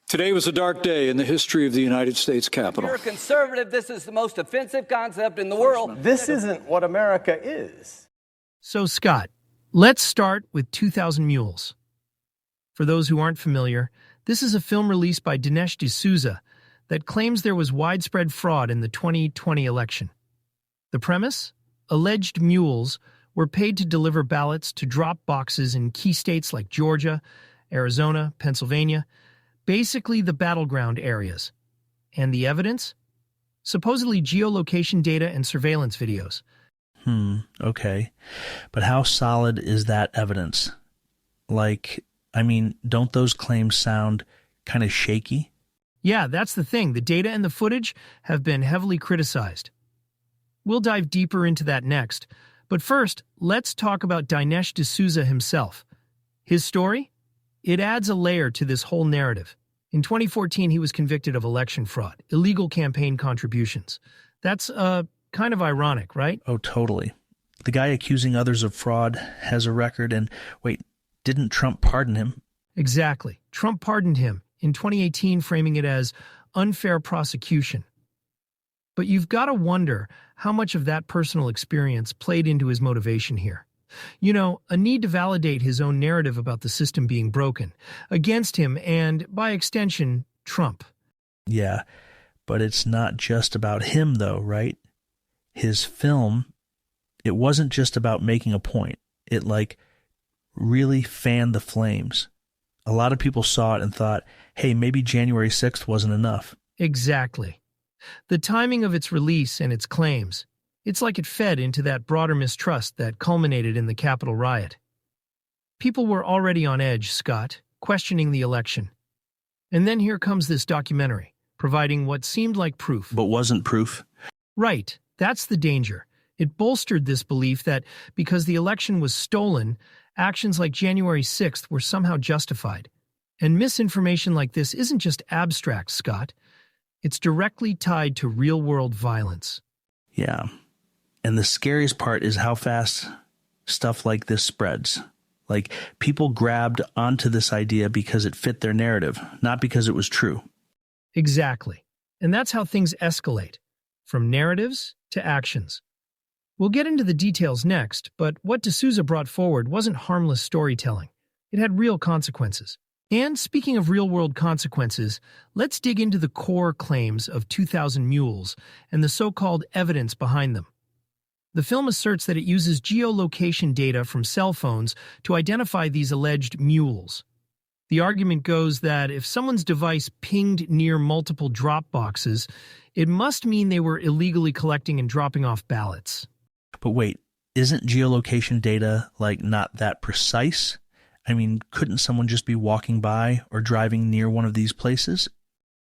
Today was a dark day in the history of the United States Capitol. If you're a conservative, this is the most offensive concept in the world. This isn't what America is. So, Scott, let's start with 2000 Mules. For those who aren't familiar, this is a film released by Dinesh D'Souza that claims there was widespread fraud in the 2020 election. The premise? Alleged mules were paid to deliver ballots to drop boxes in key states like Georgia, Arizona, Pennsylvania, basically the battleground areas. And the evidence? Supposedly geolocation data and surveillance videos. Okay. But how solid is that evidence? Don't those claims sound kind of shaky? Yeah, that's the thing. The data and the footage have been heavily criticized. We'll dive deeper into that next. But first, let's talk about Dinesh D'Souza himself. His story? It adds a layer to this whole narrative. In 2014, he was convicted of election fraud, illegal campaign contributions. That's kind of ironic, right? Oh, totally. The guy accusing others of fraud has a record, and wait, didn't Trump pardon him? Exactly. Trump pardoned him in 2018, framing it as unfair prosecution. But you've got to wonder how much of that personal experience played into his motivation here. You know, a need to validate his own narrative about the system being broken against him and, by extension, Trump. Yeah, but it's not just about him, though, right? His film, it wasn't just about making a point. It, really fanned the flames. A lot of people saw it and thought, hey, maybe January 6th wasn't enough. Exactly. The timing of its release and its claims, it's like it fed into that broader mistrust that culminated in the Capitol riot. People were already on edge, Scott, questioning the election. And then here comes this documentary, providing what seemed like proof. But wasn't proof? Right, that's the danger. It bolstered this belief that because the election was stolen, actions like January 6th were somehow justified. And misinformation like this isn't just abstract, Scott. It's directly tied to real-world violence. Yeah. And the scariest part is how fast stuff like this spreads. People grabbed onto this idea because it fit their narrative, not because it was true. Exactly. And that's how things escalate, from narratives to actions. We'll get into the details next, but what D'Souza brought forward wasn't harmless storytelling. It had real consequences. And speaking of real-world consequences, let's dig into the core claims of 2000 Mules and the so-called evidence behind them. The film asserts that it uses geolocation data from cell phones to identify these alleged mules. The argument goes that if someone's device pinged near multiple drop boxes, it must mean they were illegally collecting and dropping off ballots. But wait, isn't geolocation data, not that precise? Couldn't someone just be walking by or driving near one of these places?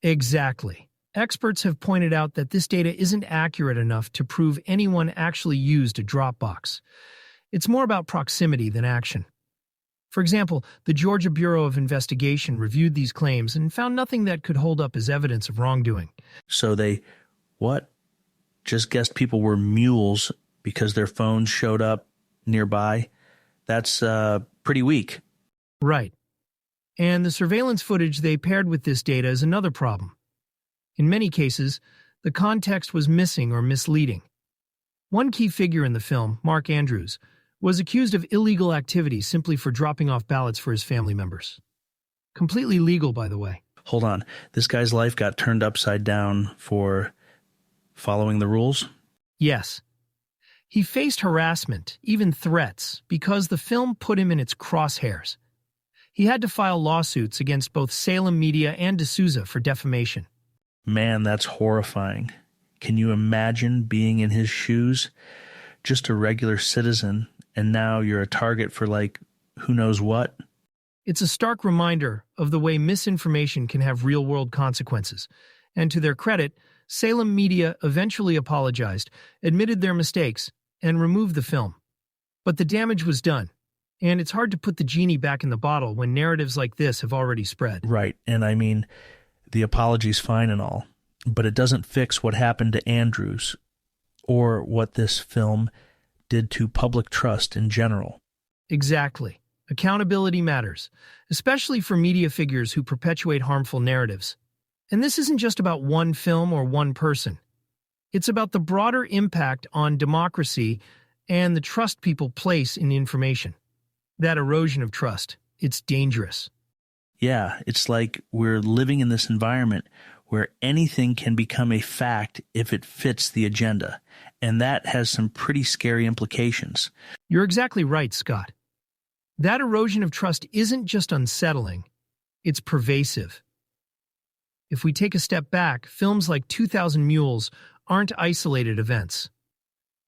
Exactly. Experts have pointed out that this data isn't accurate enough to prove anyone actually used a drop box. It's more about proximity than action. For example, the Georgia Bureau of Investigation reviewed these claims and found nothing that could hold up as evidence of wrongdoing. So they, just guessed people were mules because their phones showed up nearby? That's pretty weak. Right. And the surveillance footage they paired with this data is another problem. In many cases, the context was missing or misleading. One key figure in the film, Mark Andrews, was accused of illegal activity simply for dropping off ballots for his family members. Completely legal, by the way. Hold on. This guy's life got turned upside down for following the rules? Yes. He faced harassment, even threats, because the film put him in its crosshairs. He had to file lawsuits against both Salem Media and D'Souza for defamation. Man, that's horrifying. Can you imagine being in his shoes? Just a regular citizen, and now you're a target for who knows what? It's a stark reminder of the way misinformation can have real-world consequences. And to their credit, Salem Media eventually apologized, admitted their mistakes, and removed the film. But the damage was done. And it's hard to put the genie back in the bottle when narratives like this have already spread. Right, and the apology's fine and all, but it doesn't fix what happened to Andrews or what this film did to public trust in general. Exactly. Accountability matters, especially for media figures who perpetuate harmful narratives. And this isn't just about one film or one person. It's about the broader impact on democracy and the trust people place in information. That erosion of trust, it's dangerous. Yeah, it's like we're living in this environment where anything can become a fact if it fits the agenda. And that has some pretty scary implications. You're exactly right, Scott. That erosion of trust isn't just unsettling, it's pervasive. If we take a step back, films like 2000 Mules aren't isolated events.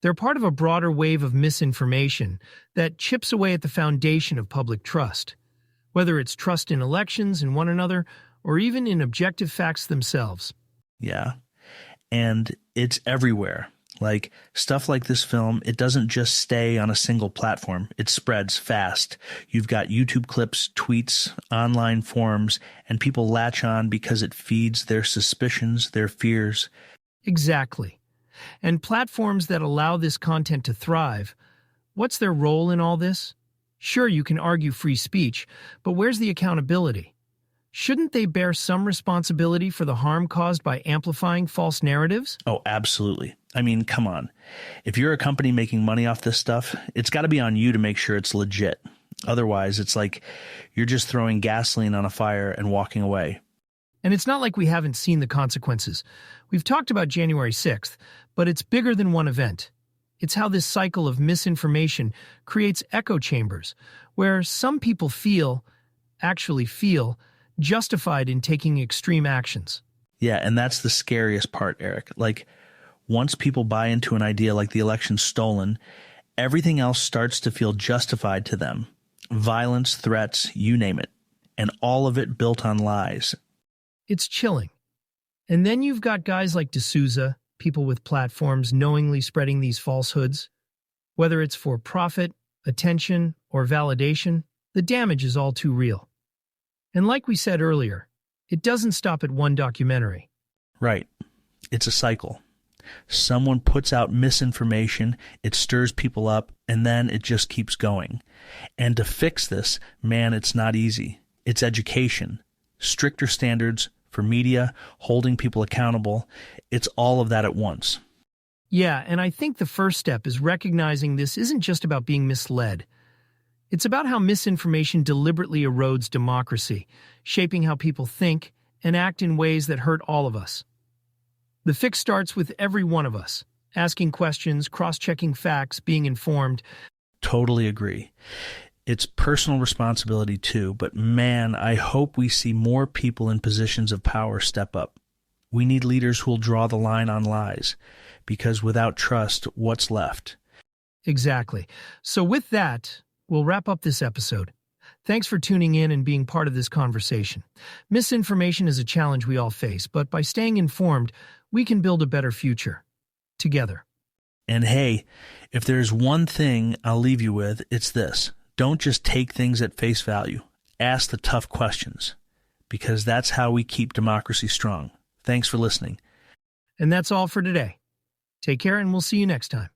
They're part of a broader wave of misinformation that chips away at the foundation of public trust, whether it's trust in elections and one another, or even in objective facts themselves. Yeah. And it's everywhere. Like, stuff like this film, it doesn't just stay on a single platform. It spreads fast. You've got YouTube clips, tweets, online forums, and people latch on because it feeds their suspicions, their fears. Exactly. And platforms that allow this content to thrive, what's their role in all this? Sure, you can argue free speech, but where's the accountability? Shouldn't they bear some responsibility for the harm caused by amplifying false narratives? Oh, absolutely. I mean, come on. If you're a company making money off this stuff, it's got to be on you to make sure it's legit. Otherwise, it's like you're just throwing gasoline on a fire and walking away. And it's not like we haven't seen the consequences. We've talked about January 6th, but it's bigger than one event. It's how this cycle of misinformation creates echo chambers, where some people actually feel, justified in taking extreme actions. Yeah, and that's the scariest part, Eric. Like, once people buy into an idea like the election's stolen, everything else starts to feel justified to them. Violence, threats, you name it. And all of it built on lies. It's chilling. And then you've got guys like D'Souza, people with platforms knowingly spreading these falsehoods. Whether it's for profit, attention, or validation, the damage is all too real. And like we said earlier, it doesn't stop at one documentary. Right. It's a cycle. Someone puts out misinformation, it stirs people up, and then it just keeps going. And to fix this, man, it's not easy. It's education, stricter standards for media, holding people accountable. It's all of that at once. Yeah, and I think the first step is recognizing this isn't just about being misled. It's about how misinformation deliberately erodes democracy, shaping how people think and act in ways that hurt all of us. The fix starts with every one of us, asking questions, cross-checking facts, being informed. Totally agree. It's personal responsibility too, but man, I hope we see more people in positions of power step up. We need leaders who will draw the line on lies, because without trust, what's left? Exactly. So with that, we'll wrap up this episode. Thanks for tuning in and being part of this conversation. Misinformation is a challenge we all face, but by staying informed, we can build a better future. Together. And hey, if there's one thing I'll leave you with, it's this. Don't just take things at face value. Ask the tough questions, because that's how we keep democracy strong. Thanks for listening. And that's all for today. Take care, and we'll see you next time.